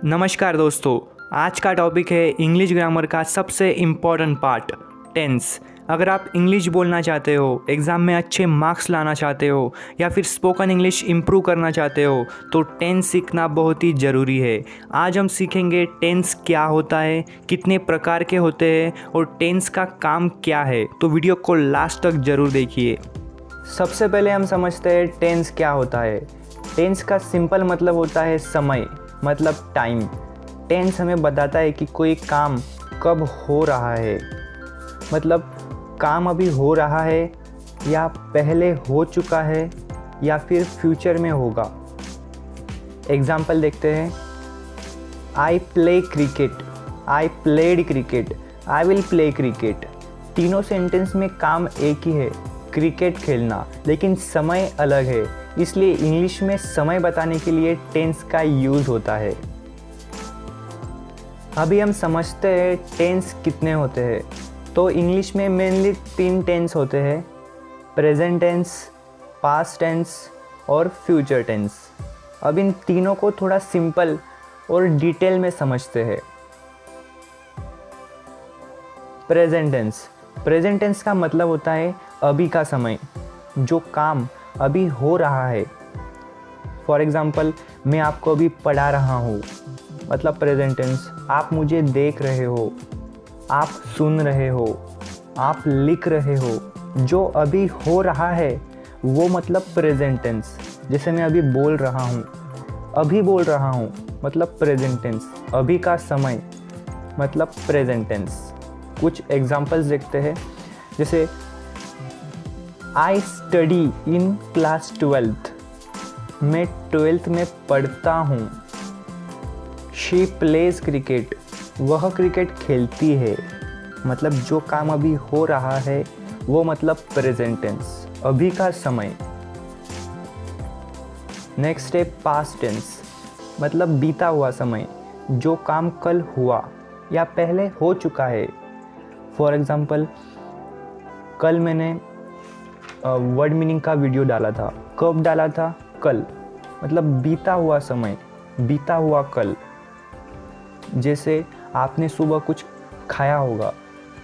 नमस्कार दोस्तों, आज का टॉपिक है इंग्लिश ग्रामर का सबसे इम्पॉर्टेंट पार्ट टेंस। अगर आप इंग्लिश बोलना चाहते हो, एग्ज़ाम में अच्छे मार्क्स लाना चाहते हो या फिर स्पोकन इंग्लिश इम्प्रूव करना चाहते हो तो टेंस सीखना बहुत ही ज़रूरी है। आज हम सीखेंगे टेंस क्या होता है, कितने प्रकार के होते हैं और टेंस का काम क्या है। तो वीडियो को लास्ट तक ज़रूर देखिए। सबसे पहले हम समझते हैं टेंस क्या होता है। टेंस का सिंपल मतलब होता है समय, मतलब टाइम। टेंस हमें बताता है कि कोई काम कब हो रहा है, मतलब काम अभी हो रहा है या पहले हो चुका है या फिर फ्यूचर में होगा। एग्जाम्पल देखते हैं। I play cricket, I played cricket, I will play cricket. तीनों सेंटेंस में काम एक ही है, क्रिकेट खेलना, लेकिन समय अलग है। इसलिए इंग्लिश में समय बताने के लिए टेंस का यूज़ होता है। अभी हम समझते हैं टेंस कितने होते हैं। तो इंग्लिश में मेनली 3 टेंस होते हैं, प्रेजेंट टेंस, पास्ट टेंस और फ्यूचर टेंस। अब इन तीनों को थोड़ा सिंपल और डिटेल में समझते हैं। प्रेजेंट टेंस, प्रेजेंट टेंस का मतलब होता है अभी का समय, जो काम अभी हो रहा है। फॉर एग्ज़ाम्पल, मैं आपको अभी पढ़ा रहा हूँ, मतलब प्रेजेंट टेंस। आप मुझे देख रहे हो, आप सुन रहे हो, आप लिख रहे हो। जो अभी हो रहा है वो मतलब प्रेजेंट टेंस। जैसे मैं अभी बोल रहा हूँ, अभी बोल रहा हूँ मतलब प्रेजेंट टेंस। अभी का समय मतलब प्रेजेंट टेंस। कुछ एग्जाम्पल्स देखते हैं। जैसे I study in class 12th, मैं 12th में पढ़ता हूँ। शी प्लेज क्रिकेट, वह क्रिकेट खेलती है। मतलब जो काम अभी हो रहा है वो मतलब प्रेजेंट टेंस, अभी का समय। नेक्स्ट है पास्ट टेंस, मतलब बीता हुआ समय, जो काम कल हुआ या पहले हो चुका है। फॉर एग्ज़ाम्पल, कल मैंने वर्ड मीनिंग का वीडियो डाला था। कब डाला था? कल, मतलब बीता हुआ समय, बीता हुआ कल। जैसे आपने सुबह कुछ खाया होगा,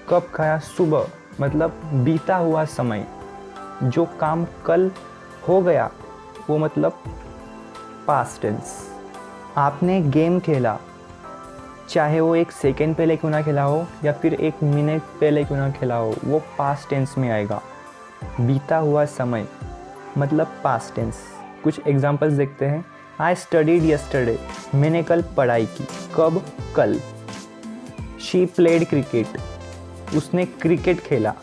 कब खाया? सुबह, मतलब बीता हुआ समय। जो काम कल हो गया वो मतलब पास्ट टेंस। आपने गेम खेला, चाहे वो 1 सेकेंड पहले क्यों ना खेला हो या फिर 1 मिनट पहले क्यों ना खेला हो, वो पास्ट टेंस में आएगा। बीता हुआ समय मतलब पास्ट टेंस। कुछ एग्जांपल्स देखते हैं। आई स्टडीड यस्टरडे, मैंने कल पढ़ाई की। कब? कल। शी प्लेड क्रिकेट, उसने क्रिकेट खेला।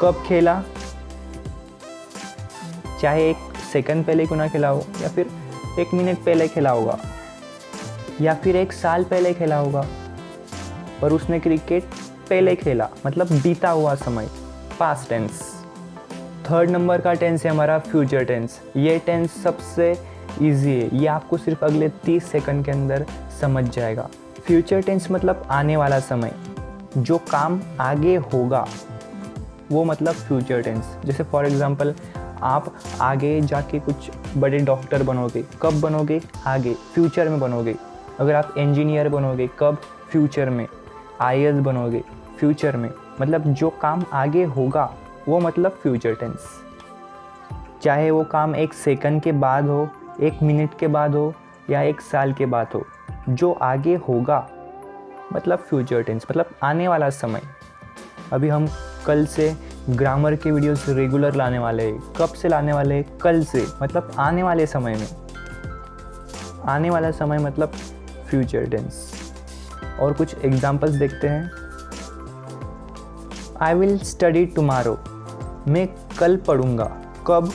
कब खेला? चाहे 1 सेकंड पहले क्यों ना खेला हो या फिर 1 मिनट पहले खेला होगा या फिर 1 साल पहले खेला होगा, पर उसने क्रिकेट पहले खेला, मतलब बीता हुआ समय, पास्ट टेंस। थर्ड नंबर का टेंस है हमारा फ्यूचर टेंस। ये टेंस सबसे इजी है, ये आपको सिर्फ अगले 30 सेकंड के अंदर समझ जाएगा। फ्यूचर टेंस मतलब आने वाला समय, जो काम आगे होगा वो मतलब फ्यूचर टेंस। जैसे फॉर एग्जांपल, आप आगे जाके कुछ बड़े डॉक्टर बनोगे। कब बनोगे? आगे, फ्यूचर में बनोगे। अगर आप इंजीनियर बनोगे, कब? फ्यूचर में। आईएएस बनोगे, फ्यूचर में। मतलब जो काम आगे होगा वो मतलब फ्यूचर टेंस। चाहे वो काम 1 सेकंड के बाद हो, 1 मिनट के बाद हो या 1 साल के बाद हो, जो आगे होगा मतलब फ्यूचर टेंस, मतलब आने वाला समय। अभी हम कल से ग्रामर के वीडियोस रेगुलर लाने वाले हैं। कब से लाने वाले हैं? कल से, मतलब आने वाले समय में। आने वाला समय मतलब फ्यूचर टेंस। और कुछ एग्जांपल्स देखते हैं। आई विल स्टडी टुमारो, मैं कल पढ़ूंगा। कब?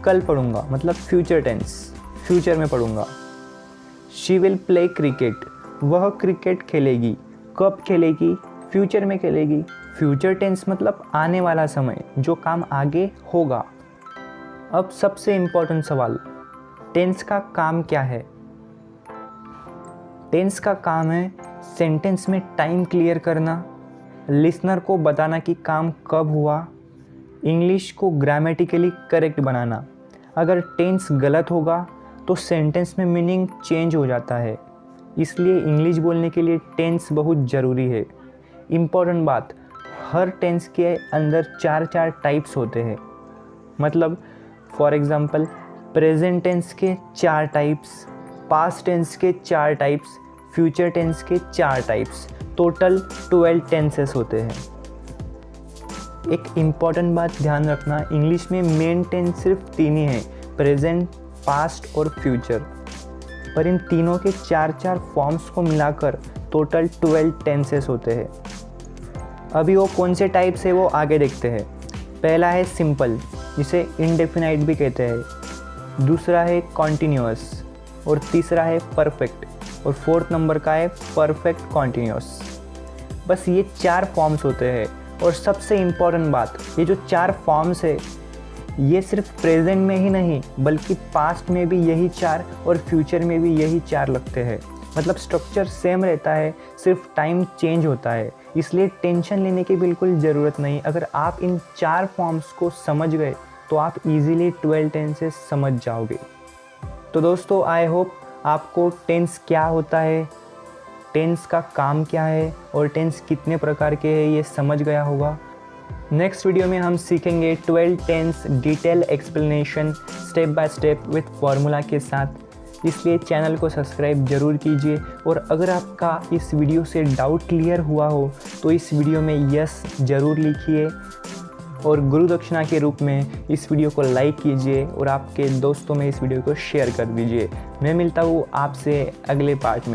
कल पढ़ूंगा, मतलब फ्यूचर टेंस, फ्यूचर में पढ़ूंगा। शी विल प्ले क्रिकेट, वह क्रिकेट खेलेगी। कब खेलेगी? फ्यूचर में खेलेगी। फ्यूचर टेंस मतलब आने वाला समय, जो काम आगे होगा। अब सबसे इम्पोर्टेंट सवाल, टेंस का काम क्या है? टेंस का काम है सेंटेंस में टाइम क्लियर करना, लिसनर को बताना कि काम कब हुआ, इंग्लिश को ग्रामेटिकली करेक्ट बनाना। अगर टेंस गलत होगा तो सेंटेंस में मीनिंग चेंज हो जाता है। इसलिए इंग्लिश बोलने के लिए टेंस बहुत ज़रूरी है। इम्पॉर्टेंट बात, हर टेंस के अंदर 4 टाइप्स होते हैं। मतलब फॉर एग्ज़ाम्पल प्रेजेंट टेंस के 4 टाइप्स, पास्ट टेंस के 4 टाइप्स, फ्यूचर टेंस के 4 टाइप्स, टोटल 12 टेंसेस होते हैं। एक इम्पॉर्टेंट बात ध्यान रखना, इंग्लिश में मेन टेंस सिर्फ 3 ही हैं, प्रेजेंट, पास्ट और फ्यूचर। पर इन तीनों के 4 फॉर्म्स को मिलाकर टोटल 12 टेंसेस होते हैं। अभी वो कौन से टाइप्स है वो आगे देखते हैं। पहला है सिंपल, जिसे इंडेफिनाइट भी कहते हैं। दूसरा है कॉन्टिन्यूअस और तीसरा है परफेक्ट और फोर्थ नंबर का है परफेक्ट कॉन्टिन्यूअस। बस ये 4 फॉर्म्स होते हैं। और सबसे इम्पॉर्टेंट बात, ये जो 4 फॉर्म्स है ये सिर्फ प्रेजेंट में ही नहीं बल्कि पास्ट में भी यही 4 और फ्यूचर में भी यही 4 लगते हैं। मतलब स्ट्रक्चर सेम रहता है, सिर्फ टाइम चेंज होता है। इसलिए टेंशन लेने की बिल्कुल ज़रूरत नहीं। अगर आप इन 4 फॉर्म्स को समझ गए तो आप इजीली 12 टेंसेस समझ जाओगे। तो दोस्तों, आई होप आपको टेंस क्या होता है, टेंस का काम क्या है और टेंस कितने प्रकार के हैं ये समझ गया होगा। नेक्स्ट वीडियो में हम सीखेंगे 12 tense detail explanation step by step with formula के साथ। इसलिए चैनल को सब्सक्राइब ज़रूर कीजिए। और अगर आपका इस वीडियो से डाउट क्लियर हुआ हो तो इस वीडियो में यस ज़रूर लिखिए और गुरु दक्षिणा के रूप में इस वीडियो को लाइक कीजिए और आपके दोस्तों में इस वीडियो को शेयर कर दीजिए। मैं मिलता हूँ आपसे अगले पार्ट में।